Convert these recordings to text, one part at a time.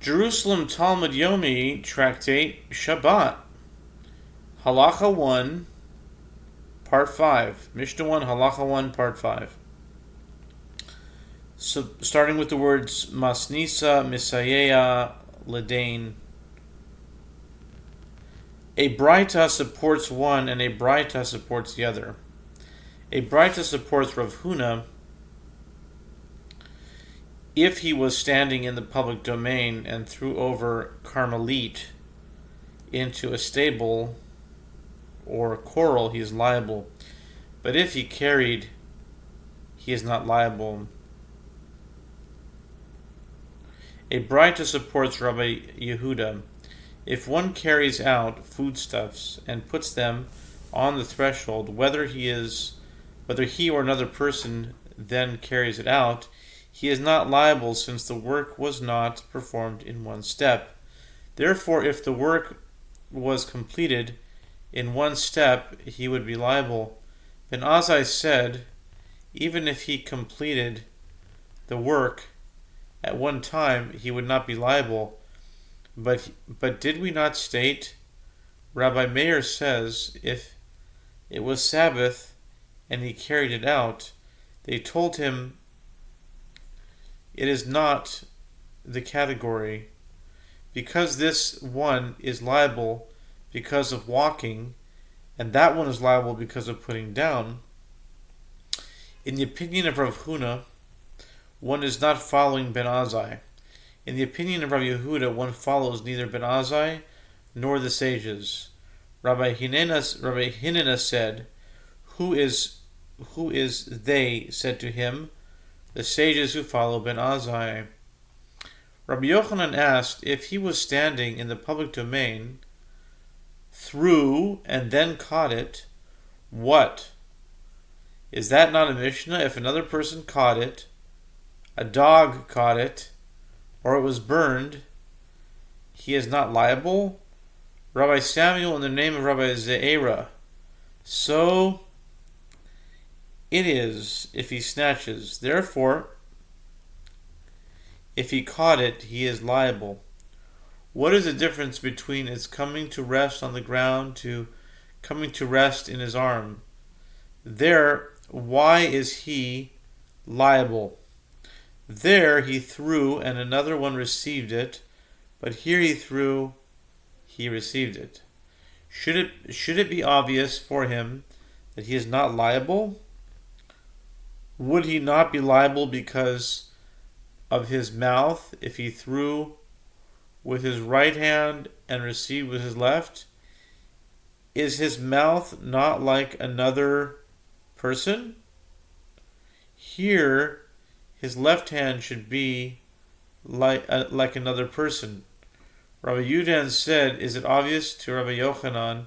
Jerusalem Talmud Yomi Tractate Shabbat. Halacha 1, Part 5. Mishnah 1, Halacha 1, Part 5. So, starting with the words Masnisa, Misayeya, Ledain. A Braita supports one and a Braita supports the other. A Braita supports Rav Huna if he was standing in the public domain and threw over Carmelite into a stable or coral, he is liable. But if he carried, he is not liable. A Braita supports Rabbi Yehuda. If one carries out foodstuffs and puts them on the threshold, whether he or another person then carries it out, he is not liable, since the work was not performed in one step. Therefore, if the work was completed in one step, he would be liable. Ben Azai said, even if he completed the work at one time, he would not be liable. But did we not state? Rabbi Meir says, if it was Sabbath and he carried it out, they told him it is not the category, because this one is liable because of walking, and that one is liable because of putting down. In the opinion of Rav Huna, one is not following Ben Azai. In the opinion of Rav Yehuda, one follows neither Ben Azai nor the sages. Rabbi Hinena said, Who is they? Said to him, the sages who follow Ben Azai. Rabbi Yochanan asked, if he was standing in the public domain, threw and then caught it, what? Is that not a Mishnah? If another person caught it, a dog caught it, or it was burned, he is not liable? Rabbi Samuel, in the name of Rabbi Ze'era. So it is if he snatches. Therefore, if he caught it, he is liable. What is the difference between its coming to rest on the ground to coming to rest in his arm? There, why is he liable? There he threw and another one received it, but here he threw, he received it. Should it be obvious for him that he is not liable? Would he not be liable because of his mouth if he threw with his right hand and received with his left? Is his mouth not like another person? Here, his left hand should be like another person. Rabbi Yudan said, is it obvious to Rabbi Yochanan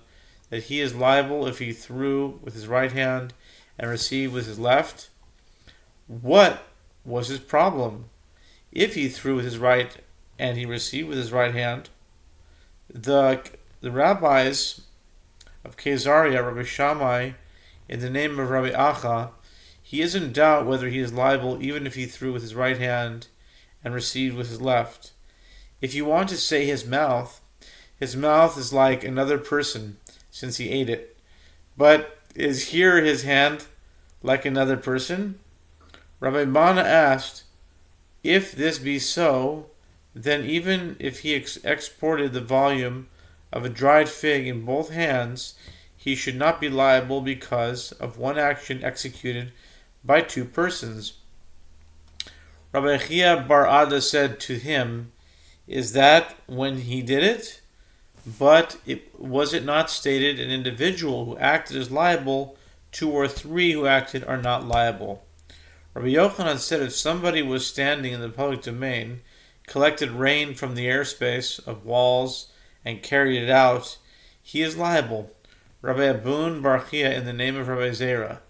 that he is liable if he threw with his right hand and received with his left? What was his problem? If he threw with his right and he received with his right hand, the rabbis of Caesarea, Rabbi Shammai, in the name of Rabbi Acha, he is in doubt whether he is liable even if he threw with his right hand and received with his left. If you want to say his mouth is like another person since he ate it. But is here his hand like another person? Rabbi Mana asked, if this be so, then even if he exported the volume of a dried fig in both hands, he should not be liable because of one action executed by two persons. Rabbi Chia bar Ada said to him, is that when he did it? But was it not stated an individual who acted is liable, two or three who acted are not liable? Rabbi Yochanan said if somebody was standing in the public domain, collected rain from the airspace of walls, and carried it out, he is liable. Rabbi Abun bar Chia, in the name of Rabbi Zera.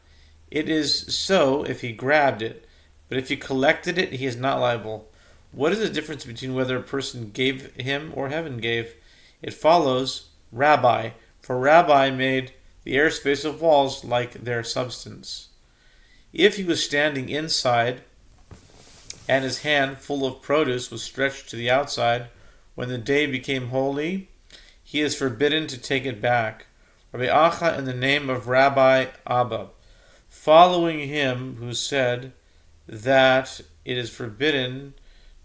It is so if he grabbed it, but if he collected it, he is not liable. What is the difference between whether a person gave him or heaven gave? It follows, Rabbi, for Rabbi made the airspace of walls like their substance. If he was standing inside, and his hand full of produce was stretched to the outside, when the day became holy, he is forbidden to take it back. Rabbi Acha in the name of Rabbi Abba, following him who said that it is forbidden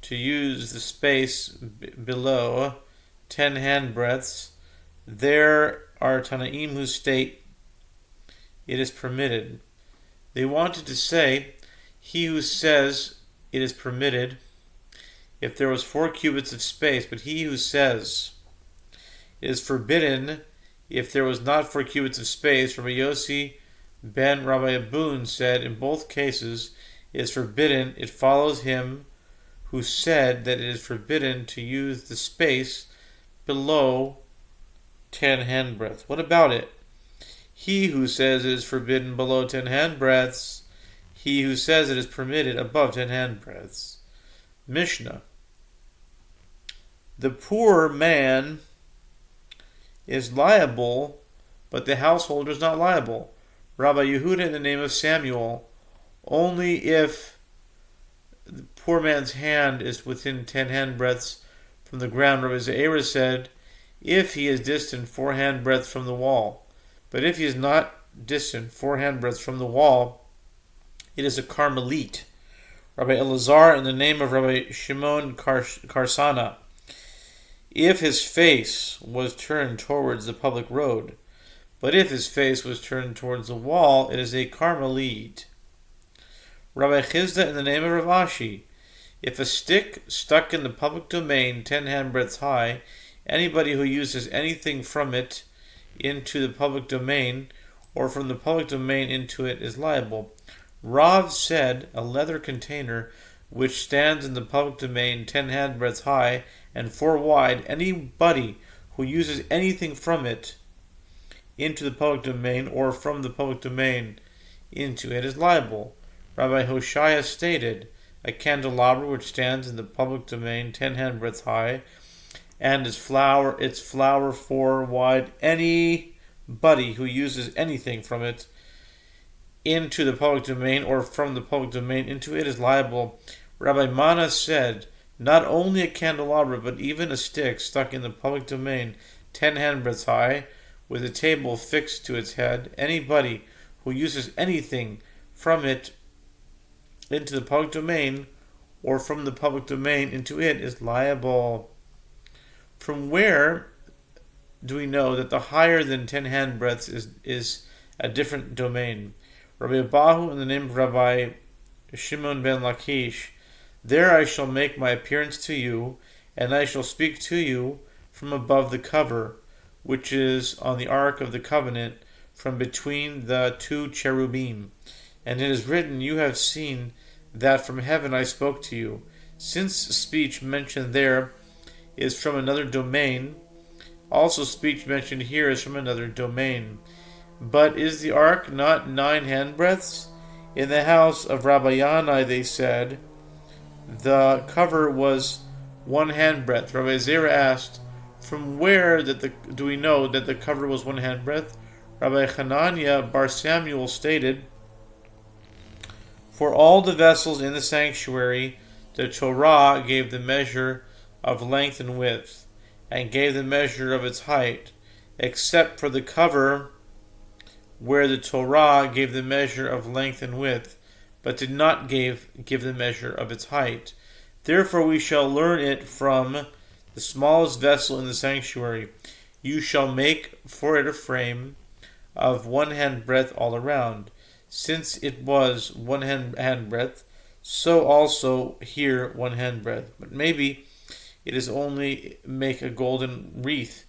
to use the space below 10 handbreadths, there are Tanaim who state it is permitted. They wanted to say, he who says it is permitted if there was 4 cubits of space, but he who says it is forbidden if there was not 4 cubits of space, Rabbi Yossi ben Rabbi Abun said, in both cases it is forbidden. It follows him who said that it is forbidden to use the space below 10 handbreadths. What about it? He who says it is forbidden below 10 handbreadths, he who says it is permitted above 10 handbreadths. Mishnah. The poor man is liable, but the householder is not liable. Rabbi Yehuda in the name of Samuel, only if the poor man's hand is within 10 handbreadths from the ground. Rabbi Ze'era said, if he is distant 4 handbreadths from the wall. But if he is not distant 4 handbreadths from the wall, it is a Carmelite. Rabbi Elazar in the name of Rabbi Shimon Karsana, if his face was turned towards the public road, but if his face was turned towards the wall, it is a Carmelite. Rabbi Chizda in the name of Rav Ashi, if a stick stuck in the public domain 10 handbreadths high, anybody who uses anything from it into the public domain or from the public domain into it is liable. Rav said a leather container which stands in the public domain 10 handbreadths high and 4 wide, anybody who uses anything from it into the public domain or from the public domain into it is liable. Rabbi Hoshaya stated, a candelabra which stands in the public domain 10 handbreadths high and its flower 4 wide, anybody who uses anything from it into the public domain or from the public domain into it is liable. Rabbi Mana said, not only a candelabra, but even a stick stuck in the public domain 10 handbreadths high, with a table fixed to its head, anybody who uses anything from it into the public domain or from the public domain into it is liable. From where do we know that the higher than 10 handbreadths is a different domain? Rabbi Abahu in the name of Rabbi Shimon ben Lakish, there I shall make my appearance to you, and I shall speak to you from above the cover, which is on the Ark of the Covenant, from between the 2 cherubim. And it is written, you have seen that from heaven I spoke to you. Since speech mentioned there is from another domain, also speech mentioned here is from another domain. But is the ark not 9 handbreadths? In the house of Rabbi Yanai, they said, the cover was 1 handbreadth. Rabbi Zera asked, from where do we know that the cover was 1 handbreadth? Rabbi Hananiah bar Samuel stated, for all the vessels in the sanctuary, the Torah gave the measure of length and width, and gave the measure of its height, except for the cover, where the Torah gave the measure of length and width, but did not give the measure of its height. Therefore we shall learn it from the smallest vessel in the sanctuary. You shall make for it a frame of 1 handbreadth all around. Since it was 1 handbreadth, so also here 1 handbreadth. But maybe it is only make a golden wreath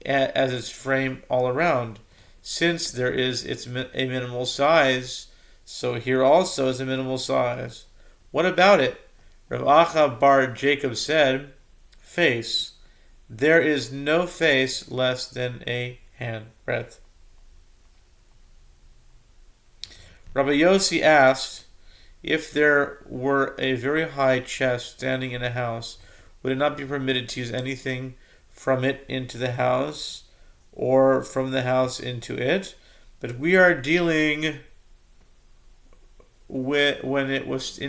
as its frame all around. Since there is a minimal size, so here also is a minimal size. What about it? Rav Acha bar Jacob said, face. There is no face less than a handbreadth. Rabbi Yossi asked, if there were a very high chest standing in a house, would it not be permitted to use anything from it into the house, or from the house into it? But we are dealing with, when it was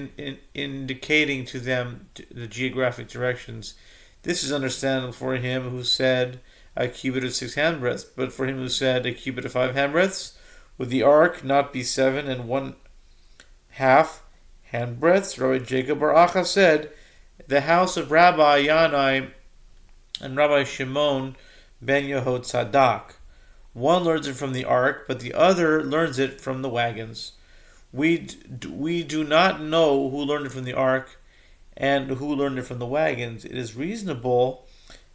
indicating to them the geographic directions, This is understandable for him who said a cubit of 6 handbreadths, but for him who said a cubit of 5 handbreadths, would the ark not be 7.5 handbreadths? Rabbi Jacob Bar Acha said, the house of Rabbi Yanai and Rabbi Shimon ben Yehoshua. One learns it from the ark, but the other learns it from the wagons. We do not know who learned it from the ark and who learned it from the wagons. It is reasonable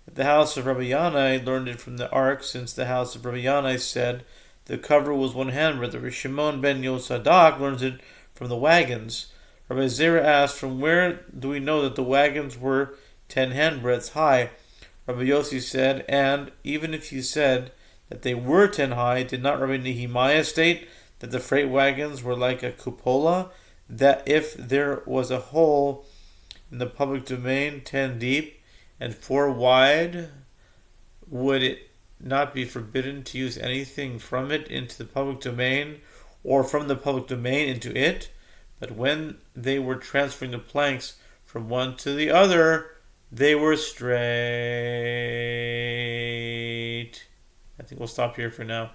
that the house of Rabbi Yanai learned it from the ark, since the house of Rabbi Yanai said the cover was 1 handbreadth. Rabbi Shimon ben Yehoshua learns it from the wagons. Rabbi Zera asked, from where do we know that the wagons were 10 handbreadths high? Rabbi Yossi said, and even if you said that they were 10 high, did not Rabbi Nehemiah state that the freight wagons were like a cupola, that if there was a hole in the public domain 10 deep and 4 wide, would it not be forbidden to use anything from it into the public domain, or from the public domain into it? But when they were transferring the planks from one to the other, they were straight. I think we'll stop here for now.